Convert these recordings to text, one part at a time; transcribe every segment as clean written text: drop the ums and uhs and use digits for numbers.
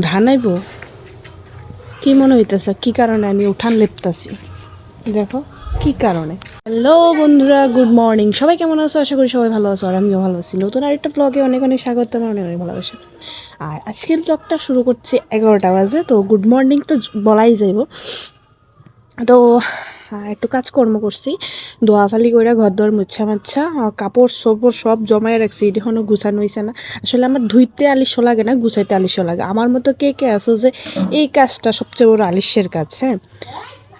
ধান আইব কি মনে হইতেছে, কি কারণে আমি উঠান লেপতাছি দেখো কি কারণে। হ্যালো বন্ধুরা, গুড মর্নিং। সবাই কেমন আছো? আশা করি সবাই ভালো আছো, আর আমিও ভালো আছি। নতুন আরেকটা ব্লগে অনেক অনেক স্বাগত, অনেক অনেক ভালোবাসা। আর আজকের ব্লগটা শুরু করছি 11টা বাজে, তো গুড মর্নিং তো বলাই যাইব। তো একটু কাজকর্ম করছি, ধোয়াফালি করে ঘর দর মুছা মাচ্ছা, কাপড় সপড় সব জমায় রাখছি। এখনও গুছানো হয়েছে না। আসলে আমার ধুইতে আলিস্য লাগে না, গুছাইতে আলিস্য লাগে। আমার মতো কে কে আছো যে এই কাজটা সবচেয়ে বড় আলিস্যের কাজ? হ্যাঁ,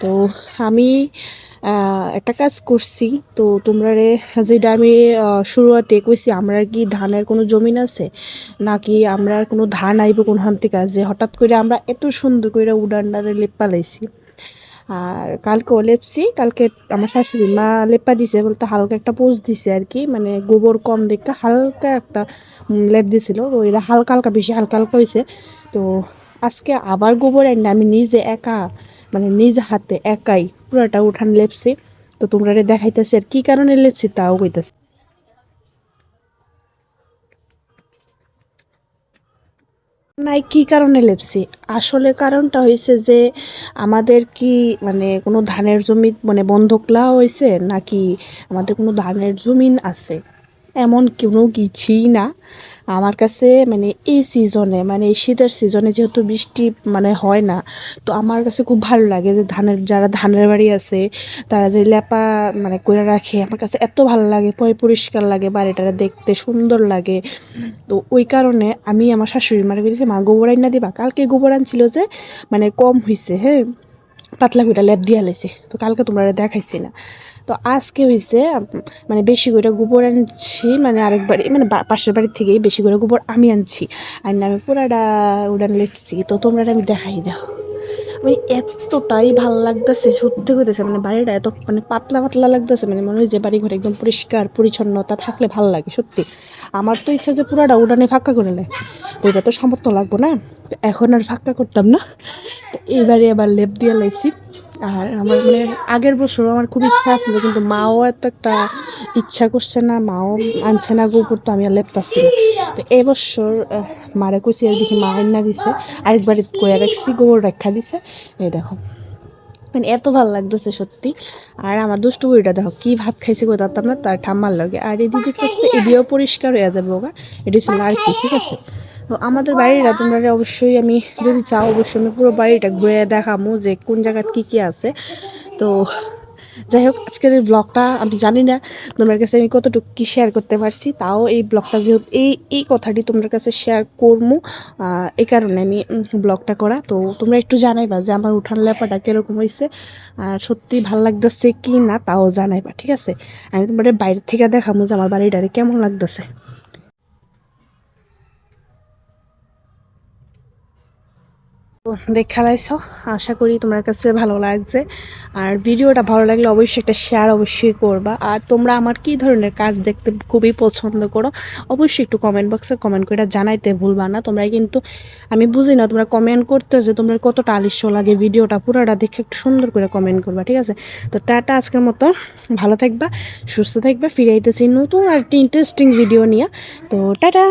তো আমি একটা কাজ করছি। তো তোমরা রে যেটা আমি শুরুয়াতে কইছি, আমরা কি ধানের কোনো জমিন আছে নাকি আমরা কোনো ধান আইব কোন হান থেকে যে হঠাৎ করে আমরা এত সুন্দর করে উডান্ডারে লেপা লাইছি। আর কালকেও লেপছি। কালকে আমার শাশুড়ি মা লেপা দিছে বলতে হালকা একটা পোজ দিছে আর কি, মানে গোবর কম দেখে হালকা একটা লেপ দিছিল। তো এরা হালকা হালকা, বেশি হালকা হালকা হয়েছে। তো আজকে আবার গোবর এনে আমি নিজে একা, মানে নিজ হাতে একাই পুরাটা উঠান লেপছি। তো তোমরা দেখাইতেছি আর কি কারণে লেপছি তাও কইতেছি। নাই, কি কারণে লেপছি? আসলে কারণটা হয়েছে যে আমাদের কি মানে কোনো ধানের জমি মানে বন্ধক লওয়া হয়েছে নাকি আমাদের কোনো ধানের জমিন আছে, এমন কোনো কিছুই না। আমার কাছে মানে এই সিজনে, মানে এই শীতের সিজনে যেহেতু বৃষ্টি মানে হয় না, তো আমার কাছে খুব ভালো লাগে যে ধানের, যারা ধানের বাড়ি আছে তারা যে লেপা মানে করে রাখে, আমার কাছে এত ভালো লাগে, পরিষ্কার লাগে, বাড়িটা দেখতে সুন্দর লাগে। তো ওই কারণে আমি আমার শাশুড়ি মারা বলেছি, মা গোবর আইনা দিবা। কালকে গোবর আনছিল যে মানে কম হয়েছে, হ্যাঁ, পাতলা করে লেপ দিয়া লাইছে। তো কালকে তোমরা দেখাইছি না। তো আজকে হয়েছে মানে বেশি করে গোবর আনছি, মানে আরেক বাড়ি মানে পাশের বাড়ির থেকেই বেশি করে গোবর আমি আনছি। আর না আমি পুরাটা উড়ান লেপছি। তো তোমরা আমি দেখাই দাও, মানে এতটাই ভাল লাগতেছে, সত্যি হইতেছে। মানে বাড়িটা এত মানে পাতলা পাতলা লাগতেছে, মানে মনে হয় যে বাড়ি ঘরে একদম পরিষ্কার পরিচ্ছন্নতা থাকলে ভাল লাগে সত্যি। আমার তো ইচ্ছা যে পুরাটা উঠানে ফাঁকা করে নেয়, তো এটা তো সামর্থ্য লাগবো না, এখন আর ফাঁকা করতাম না। তো এইবারে আবার লেপ দিয়ে লাইছি। আর আমার মানে আগের বছর আমার খুব ইচ্ছা আছিল, কিন্তু মাও এত একটা ইচ্ছা করছে না, মাও আনছে না গোবর, তো আমি আর লেপতাছি না। তো এবছর মারে কইছি, আর দেখি মা আইনা দিছে, আরেকবার কইয়া রাখছি, গোবর রাখা দিছে। এই দেখো, মানে এত ভালো লাগতেছে সত্যি। আর আমার দুষ্টু বুড়িটা দেখো কি ভাত খাইছে কোথাও না, তার ঠাম্মার লাগে। আর এদিকে করছে এদিকেও পরিষ্কার হয়ে যাবে ওগা, এটি ছিল আর কি, ঠিক আছে। তো আমাদের বাড়িটা তোমরা অবশ্যই, আমি যদি চাও অবশ্যই আমি পুরো বাড়িটা ঘুরে দেখামো যে কোন জায়গায় কী কী আছে। তো যাই হোক, আজকের এই ব্লগটা আমি জানি না তোমার কাছে আমি কতটুকু কী শেয়ার করতে পারছি, তাও এই ব্লগটা যেহেতু এই কথাটি তোমার কাছে শেয়ার করবো, এই কারণে আমি ব্লগটা করা। তো তোমরা একটু জানাইবা যে আমার উঠান লেপাটা কীরকম হয়েছে, আর সত্যি ভালো লাগতেছে কি না তাও জানাইবা, ঠিক আছে। আমি তোমাদের বাইরে থেকে দেখাবো যে আমার বাড়িটারে কেমন লাগতেছে। তো দেখা লাইছো, আশা করি তোমার কাছে ভালো লাগছে। আর ভিডিওটা ভালো লাগলে অবশ্যই একটা শেয়ার অবশ্যই করবা। আর তোমরা আমার কি ধরনের কাজ দেখতে খুবই পছন্দ করো অবশ্যই একটু কমেন্ট বক্সে কমেন্ট করে জানাইতে ভুলবা না। তোমরা কিন্তু, আমি বুঝি না তোমরা কমেন্ট করতে যে তোমরা কতটা আলিস্য লাগে ভিডিওটা, পুরোটা দেখে একটু সুন্দর করে কমেন্ট করবা, ঠিক আছে। তো টাটা, আজকের মতো ভালো থাকবা, সুস্থ থাকবা। ফিরে আইতেছি নতুন আর একটা ইন্টারেস্টিং ভিডিও নিয়ে। তো টাটা।